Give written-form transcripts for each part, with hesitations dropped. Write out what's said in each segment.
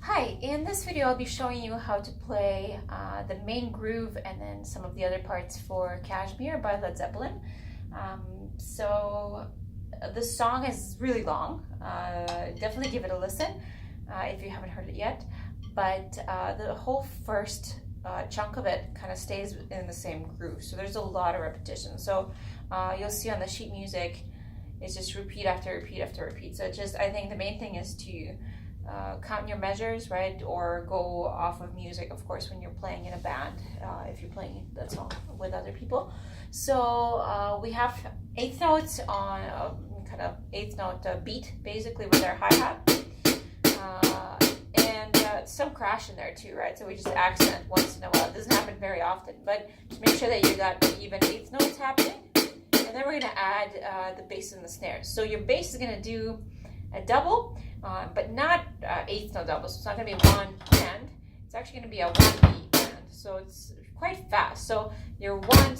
Hi, in this video I'll be showing you how to play the main groove and then some of the other parts for Kashmir by Led Zeppelin. The song is really long. Definitely give it a listen if you haven't heard it yet. But the whole first chunk of it kind of stays in the same groove. So there's a lot of repetition. So you'll see on the sheet music, it's just repeat after repeat after repeat. So I think the main thing is to count your measures, right? Or go off of music, of course, when you're playing in a band, if you're playing that song with other people. So we have eighth notes on kind of eighth note beat, basically, with our hi-hat. And some crash in there too, right? So we just accent once in a while. It doesn't happen very often, but just make sure that you got even eighth notes happening. And then we're going to add the bass and the snares. So your bass is going to do a double, but not eighth note double. So it's not going to be one and. It's actually going to be a 1 E and. So it's quite fast. So your one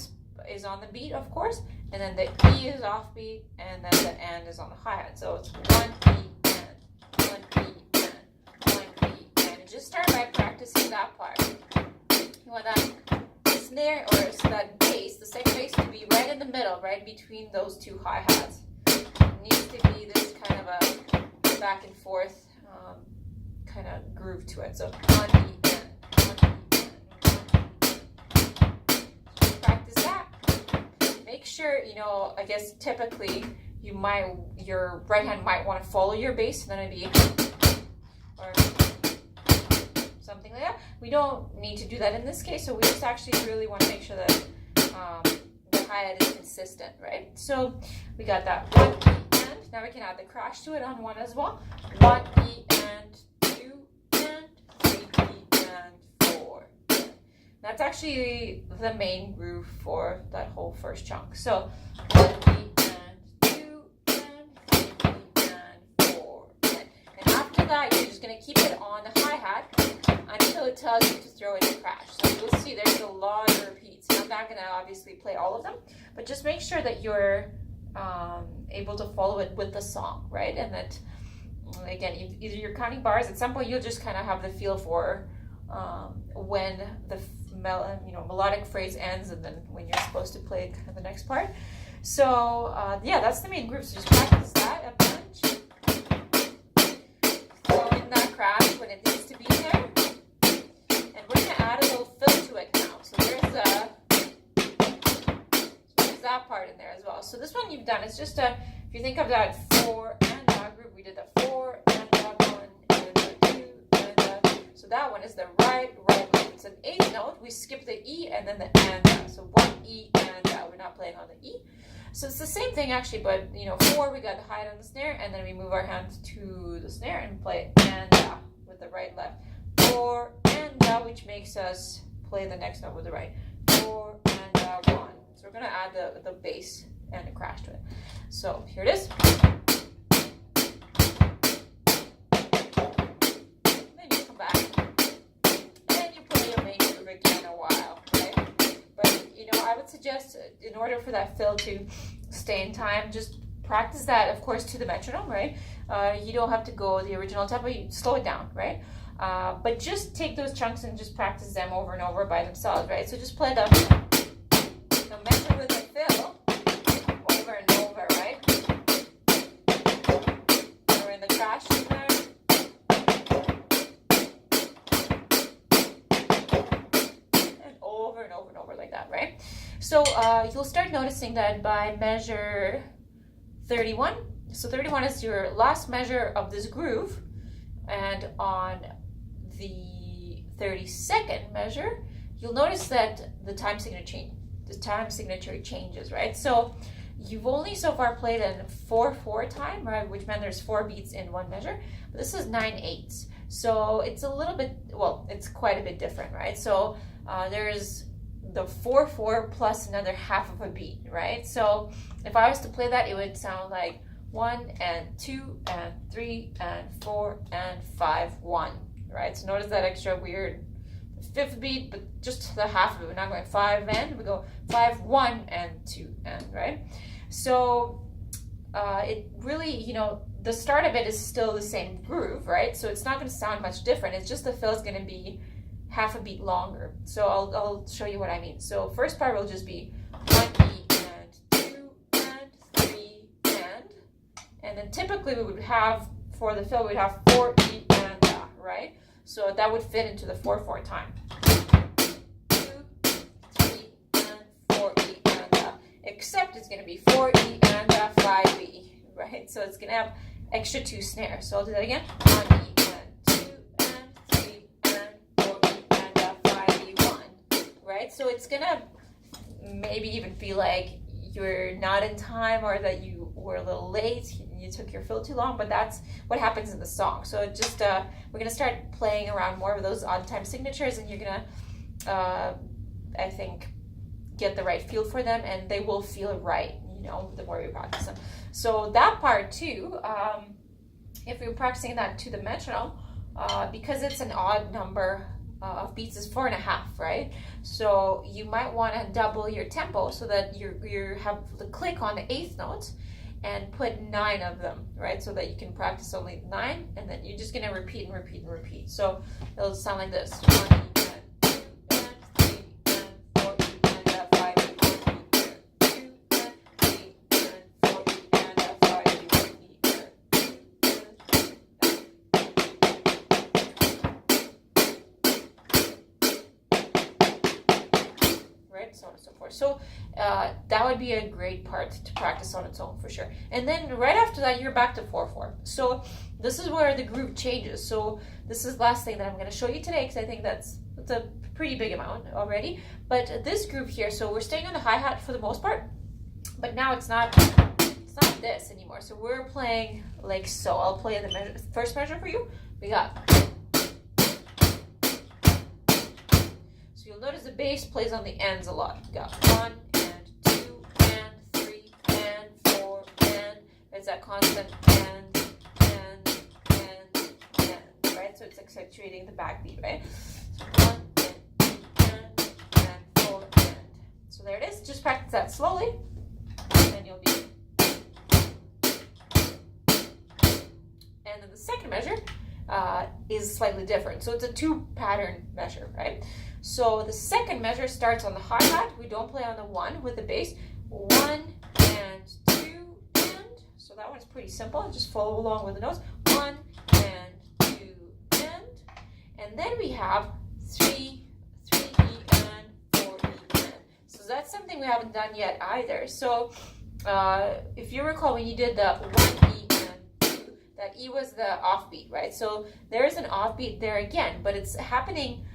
is on the beat, of course, and then the E is off beat, and then the and is on the hi-hat. So it's 1 E and, 1 E and, 1 E and. Just start by practicing that part. You want that snare or so that bass, the second bass, to be right in the middle, right between those two hi-hats. It needs to be this kind of a back and forth kind of groove to it. So 1 E and, 1 E and. Practice that. Make sure, I guess typically your right hand might want to follow your bass, and then it'd be or something like that. We don't need to do that in this case, so we just actually really want to make sure that the hi-hat is consistent, right? So we got that 1 E and. Now we can add the crash to it on one as well. 1 E and, 2 and, 3 E and, 4 and. That's actually the main groove for that whole first chunk. So 1 E and, 2 and, 3 E and, 4 and. And after that, you're just going to keep it on the hi-hat until it tells you to throw in a crash. So you'll see there's a lot of repeats. I'm not going to obviously play all of them, but just make sure that you're able to follow it with the song, right? And that, again, either you're counting bars. At some point, you'll just kind of have the feel for when the melodic phrase ends, and then when you're supposed to play kind of the next part. So yeah, that's the main groove. So just practice that a bunch. Throw in that crash when it needs to be there. And we're going to add a little fill to it now. So there's that part in there as well. So this one you've done, it's just if you think of that 4 and that group, we did the 4 and that 1 and the 2 and the, so that one is the right. It's an eighth note. We skip the E and then the and that. So 1 E and that. We're not playing on the E. So it's the same thing actually, but 4 we got the hi-hat on the snare, and then we move our hands to the snare and play and that with the right left. 4 and that, which makes us play the next note with the right. 4 and that 1. So we're going to add the bass and the crash to it. So here it is. Then you come back. And you play your main groove again in a while, right? But, I would suggest, in order for that fill to stay in time, just practice that, of course, to the metronome, right? You don't have to go the original tempo. You slow it down, right? But just take those chunks and just practice them over and over by themselves, right? So just play the measure with the fill over and over, right? Throw in the crash in there. And over and over and over like that, right? So you'll start noticing that by measure 31, so 31 is your last measure of this groove, and on the 32nd measure, you'll notice that the time signature changes, right? So you've only so far played in 4/4 time, right? Which meant there's 4 beats in one measure. But this is 9/8. So it's a little bit, it's quite a bit different, right? So there's the 4/4 plus another half of a beat, right? So if I was to play that, it would sound like 1 and 2 and 3 and 4 and 5, 1, right? So notice that extra weird fifth beat, but just the half of it. We're not going 5 and, we go 5, 1 and 2 and, right? So it really, the start of it is still the same groove, right? So it's not going to sound much different. It's just the fill is going to be half a beat longer. So I'll show you what I mean. So first part will just be 1 E and 2 and 3 and then typically we would have, for the fill, we'd have 4 E and right? So that would fit into the 4/4 time. 2, 3 and 4 E and except it's going to be 4 E and 5 E, right? So it's going to have extra 2 snares. So I'll do that again. 1 E and 2 and 3 and 4 E and 5 E 1, right? So it's going to maybe even feel like you're not in time or that you were a little late, you took your fill too long, but that's what happens in the song. So it just we're gonna start playing around more with those odd time signatures, and you're gonna I think get the right feel for them, and they will feel right, you know, the more you practice them. So that part too, if you're practicing that to the metronome, because it's an odd number of beats, is 4.5, right? So you might want to double your tempo so that you have the click on the 8th note and put 9 of them, right? So that you can practice only 9, and then you're just gonna repeat and repeat and repeat. So it'll sound like this: 1 E and 2 and 3 and 4 E and 5 E, 1 E and 2 and 3 and 4 E and 5 E, 1 E and 2 right? So on and so forth. So that would be a great part to practice on its own for sure. And then right after that, you're back to 4/4. So this is where the groove changes. So this is the last thing that I'm going to show you today, because I think that's a pretty big amount already. But this groove here, so we're staying on the hi-hat for the most part, but now it's not this anymore. So we're playing like so. I'll play the first measure for you. We got. So you'll notice the bass plays on the ends a lot. We got 1 and 2 and 3 and 4 and it's that constant and, right? So it's accentuating the backbeat, right? So 1 and 2 and 4 and. So there it is. Just practice that slowly, and then you'll be. And then the second measure is slightly different. So it's a 2-pattern measure, right? So the second measure starts on the hi-hat. We don't play on the 1 with the bass. 1 and 2 and. So that one's pretty simple. Just follow along with the notes. 1 and 2 and then we have 3 E and 4 E and. So that's something we haven't done yet either. So if you recall, when you did the 1 E and 2, that E was the offbeat, right? So there is an offbeat there again, but it's happening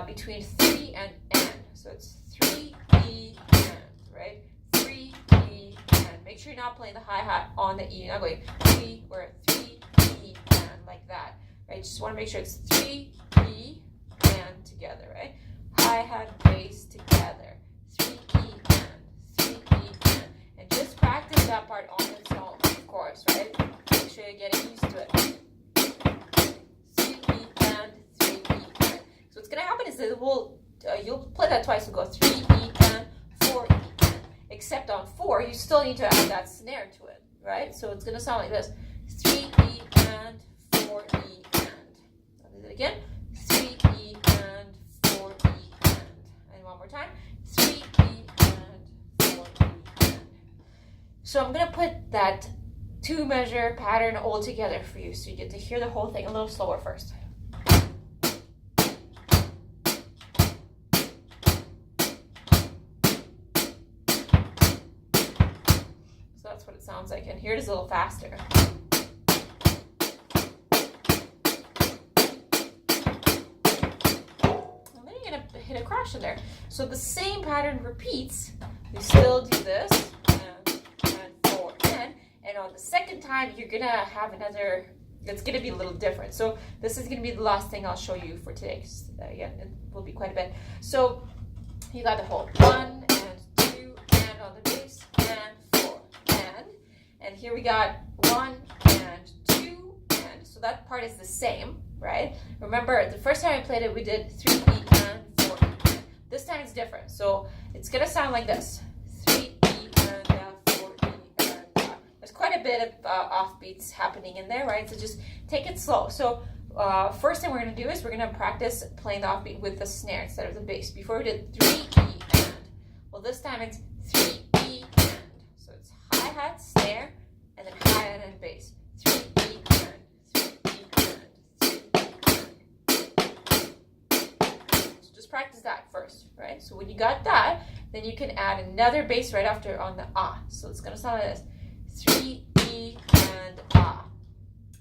between 3 and N. So it's 3 E and, right? 3 E and. Make sure you're not playing the hi-hat on the E. You're not going 3, we're at 3 E and like that, right? Just want to make sure it's 3 E and together, right? Hi-hat, bass together. 3 E and, 3 E and just practice that part on its own, of course, right? Make sure you're getting used to it. 3 E and, 3 E and. So what's going to happen is that you'll play that twice. We'll go 3 E and, 4 E and. Except on 4, you still need to add that snare to it, right? So it's going to sound like this: 3 E and, 4 E and. I'll do it again: 3 E and, 4 E and. And one more time: 3 E and, 4 E and. So I'm going to put that 2-measure pattern all together for you, so you get to hear the whole thing a little slower first. So that's what it sounds like, and here it is a little faster. And then you're going to hit a crash in there. So the same pattern repeats. We still do this, and 4 and on the second time you're going to have another. It's going to be a little different. So this is going to be the last thing I'll show you for today, because again, it will be quite a bit. So you got the whole 1 and 2 and on the bass and 4 and here we got 1 and 2 and. So that part is the same, right? Remember, the first time I played it, we did 3 E and 4 E and. This time it's different. So it's going to sound like this: 3 E and 4 E and. There's quite quite a bit of offbeats happening in there, right? So just take it slow. So first thing we're going to do is we're going to practice playing the offbeat with the snare instead of the bass. Before we did 3 E and. Well, this time it's 3 E and. So it's hi-hat, snare, and then hi-hat and bass. 3 E and, 3 E and, 3 E and. So just practice that first, right? So when you got that, then you can add another bass right after on the ah. So it's going to sound like this. 3 E and ah.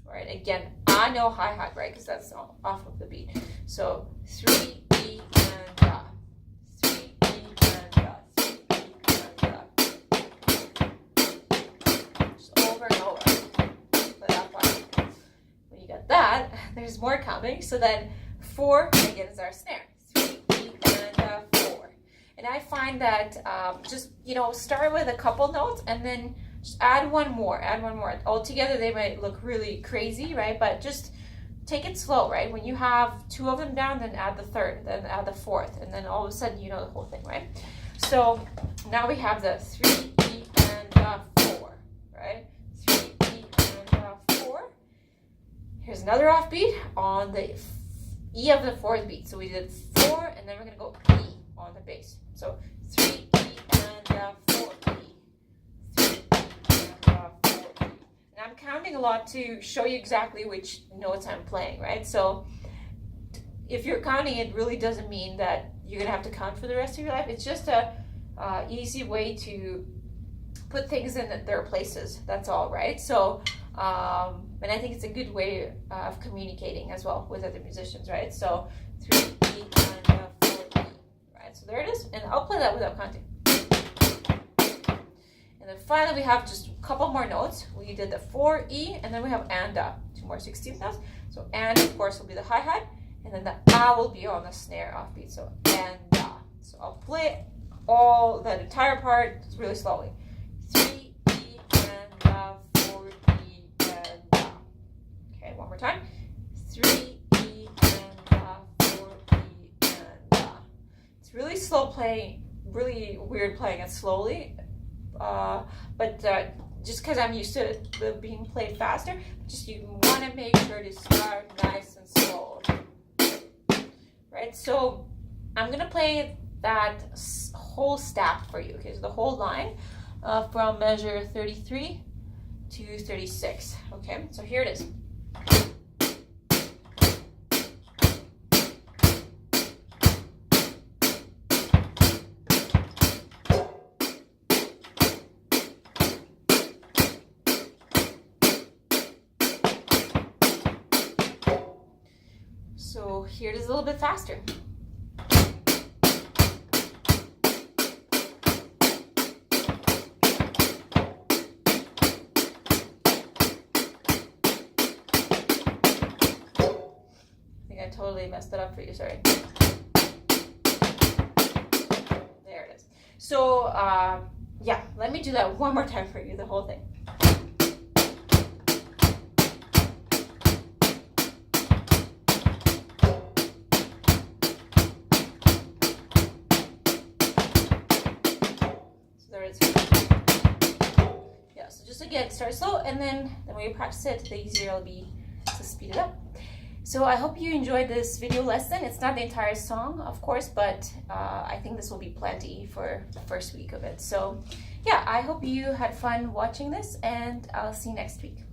Right, again, I know hi-hat, right? Because that's off of the beat. So 3 E and ah. 3 E and ah. 3 E and ah. Just over and over. Play that part. When you got that, there's more coming. So then 4 again is our snare. 3 E and 4. And I find that just, start with a couple notes and then just add one more. Altogether, they might look really crazy, right? But just take it slow, right? When you have 2 of them down, then add the 3rd, then add the 4th, and then all of a sudden you know the whole thing, right? So now we have the 3 E and 4, right? 3 E and 4. Here's another offbeat on the E of the 4th beat. So we did 4, and then we're gonna go E on the bass. So 3 E and 4 E. I'm counting a lot to show you exactly which notes I'm playing, right? So if you're counting, it really doesn't mean that you're gonna have to count for the rest of your life. It's just a easy way to put things in their places. That's all, right? So and I think it's a good way of communicating as well with other musicians, right? So 3 E and 4 E, right? So there it is, and I'll play that without counting. And then finally, we have just a couple more notes. We did the 4 E, and then we have and 2 more 16th notes. So and, of course, will be the hi-hat, and then the will be on the snare offbeat. So and So I'll play the entire part really slowly. 3 E and 4 E and Okay, one more time. 3 E and 4 E and It's really slow playing, really weird playing it slowly. But just because I'm used to it being played faster, just you want to make sure to start nice and slow, right? So I'm gonna play that whole stack for you. Okay, so the whole line from measure 33 to 36. Okay, so here it is. So here it is a little bit faster. I think I totally messed it up for you, sorry. There it is. So yeah, let me do that one more time for you, the whole thing. Yeah, so just again, start slow, and then the more you practice it, the easier it'll be to speed it up. So I hope you enjoyed this video lesson. It's not the entire song, of course, but I think this will be plenty for the first week of it. So yeah, I hope you had fun watching this, and I'll see you next week.